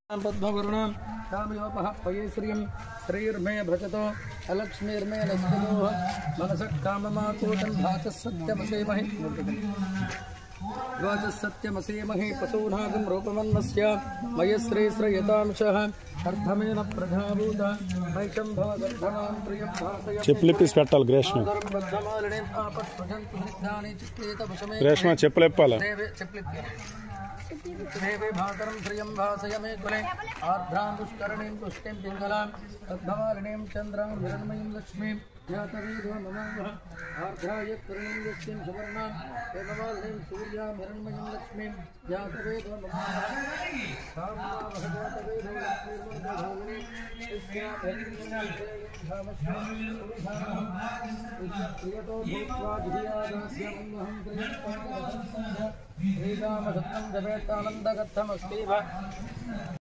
पद्मवर्णां कामयोपः पयेश्रियं श्रीर्मे भजतो अलक्ष्मीर्मे नस्तनोः मनसः काममाकूटं भाचः सत्यमसेमहि पशूनागं रूपमन्नस्य मयश्रीश्रयतांशः अर्धमेन प्रजाभूत वैशम्भव गर्धनां प्रियं भासय చెప్పులిప్పి పెట్టాలి గ్రేష్మ గ్రేష్మ చెప్పులిప్పాలి देवे भातरं श्रियं भासय मे कुले आर्द्रां पुष्करणीं पुष्टिं पिङ्गलां तद्भवारिणीं चन्द्रां हिरण्मयीं लक्ष्मीं ज्ञातवेदो नमः आर्द्राय करुणीं लक्ष्मीं सुवर्णां हेममालिनीं सूर्यां हिरण्मयीं लक्ष्मीं ज्ञातवेदो नमः साम्ना भगवतवेदो लक्ष्मीर्मन्त्रभूमिनी इस्यां प्रियतो भूत्वा धियादास्यमहं प्रियं श्रीरामसत्तं जपेतानन्दकथमस्तीव